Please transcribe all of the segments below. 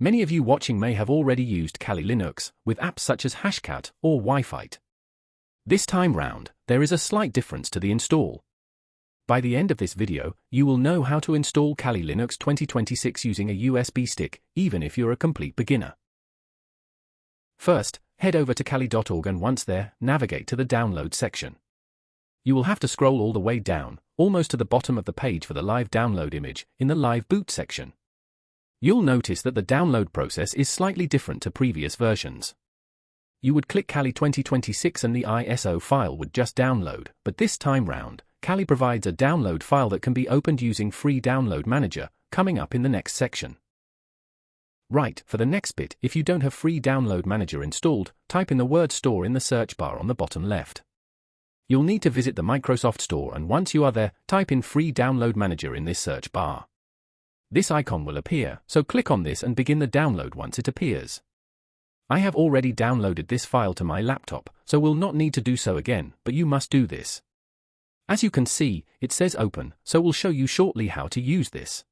Many of you watching may have already used Kali Linux with apps such as Hashcat or BURPSUITE. This time round, there is a slight difference to the install. By the end of this video, you will know how to install Kali Linux 2026 using a USB stick, even if you're a complete beginner. First, head over to kali.org and once there, navigate to the download section. You will have to scroll all the way down, almost to the bottom of the page for the live download image, in the live boot section. You'll notice that the download process is slightly different to previous versions. You would click Kali 2026 and the ISO file would just download, but this time round, Kali provides a download file that can be opened using Free Download Manager, coming up in the next section. Right, for the next bit, if you don't have Free Download Manager installed, type in the word store in the search bar on the bottom left. You'll need to visit the Microsoft Store and once you are there, type in Free Download Manager in this search bar. This icon will appear, so click on this and begin the download once it appears. I have already downloaded this file to my laptop, so will not need to do so again, but you must do this. As you can see, it says open, so we'll show you shortly how to use this.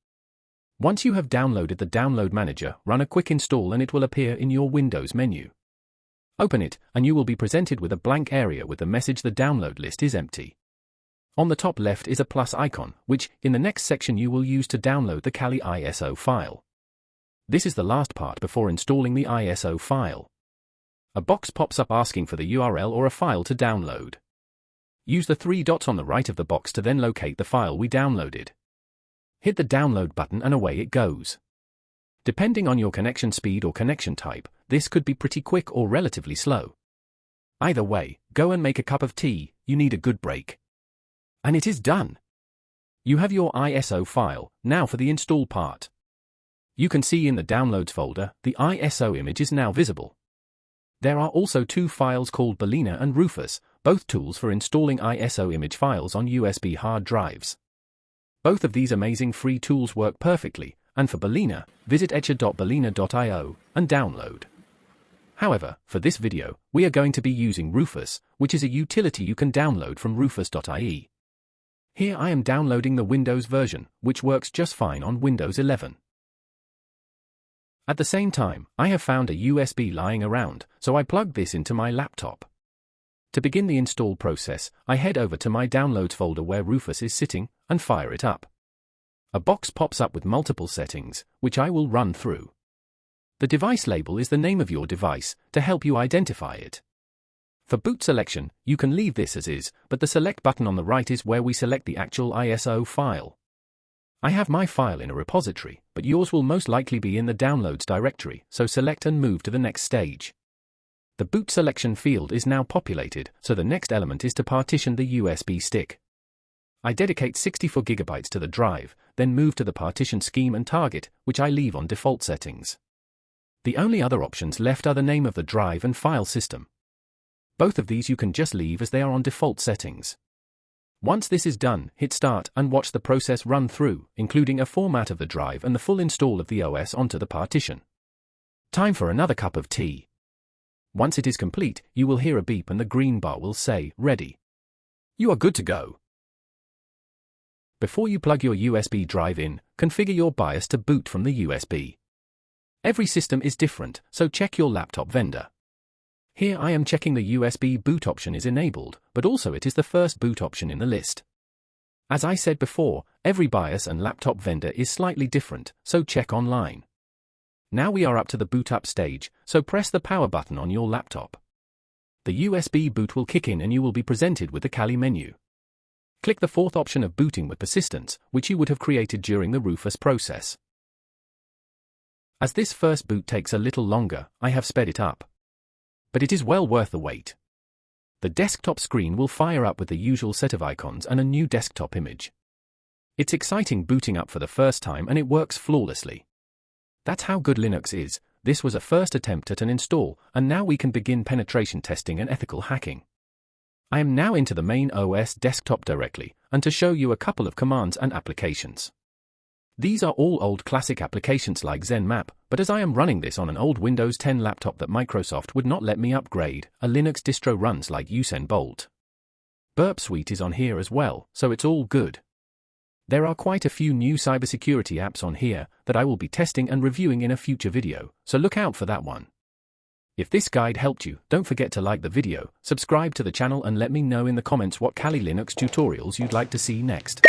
Once you have downloaded the Download Manager, run a quick install and it will appear in your Windows menu. Open it, and you will be presented with a blank area with the message the download list is empty. On the top left is a plus icon, which, in the next section you will use to download the Kali ISO file. This is the last part before installing the ISO file. A box pops up asking for the URL or a file to download. Use the three dots on the right of the box to then locate the file we downloaded. Hit the download button and away it goes. Depending on your connection speed or connection type, this could be pretty quick or relatively slow. Either way, go and make a cup of tea, you need a good break. And it is done. You have your ISO file, now for the install part. You can see in the Downloads folder, the ISO image is now visible. There are also two files called Balena and Rufus, both tools for installing ISO image files on USB hard drives. Both of these amazing free tools work perfectly, and for Balena, visit etcher.balena.io and download. However, for this video, we are going to be using Rufus, which is a utility you can download from rufus.ie. Here I am downloading the Windows version, which works just fine on Windows 11. At the same time, I have found a USB lying around, so I plugged this into my laptop. To begin the install process, I head over to my Downloads folder where Rufus is sitting, and fire it up. A box pops up with multiple settings, which I will run through. The device label is the name of your device, to help you identify it. For boot selection, you can leave this as is, but the select button on the right is where we select the actual ISO file. I have my file in a repository, but yours will most likely be in the Downloads directory, so select and move to the next stage. The boot selection field is now populated, so the next element is to partition the USB stick. I dedicate 64 GB to the drive, then move to the partition scheme and target, which I leave on default settings. The only other options left are the name of the drive and file system. Both of these you can just leave as they are on default settings. Once this is done, hit start and watch the process run through, including a format of the drive and the full install of the OS onto the partition. Time for another cup of tea. Once it is complete, you will hear a beep and the green bar will say, ready. You are good to go. Before you plug your USB drive in, configure your BIOS to boot from the USB. Every system is different, so check your laptop vendor. Here I am checking the USB boot option is enabled, but also it is the first boot option in the list. As I said before, every BIOS and laptop vendor is slightly different, so check online. Now we are up to the boot up stage, so press the power button on your laptop. The USB boot will kick in and you will be presented with the Kali menu. Click the fourth option of booting with persistence, which you would have created during the Rufus process. As this first boot takes a little longer, I have sped it up. But it is well worth the wait. The desktop screen will fire up with the usual set of icons and a new desktop image. It's exciting booting up for the first time and it works flawlessly. That's how good Linux is. This was a first attempt at an install, and now we can begin penetration testing and ethical hacking. I am now into the main OS desktop directly, and to show you a couple of commands and applications. These are all old classic applications like ZenMap, but as I am running this on an old Windows 10 laptop that Microsoft would not let me upgrade, a Linux distro runs like Usain Bolt. BURPSUITE is on here as well, so it's all good. There are quite a few new cybersecurity apps on here that I will be testing and reviewing in a future video, so look out for that one. If this guide helped you, don't forget to like the video, subscribe to the channel and let me know in the comments what Kali Linux tutorials you'd like to see next.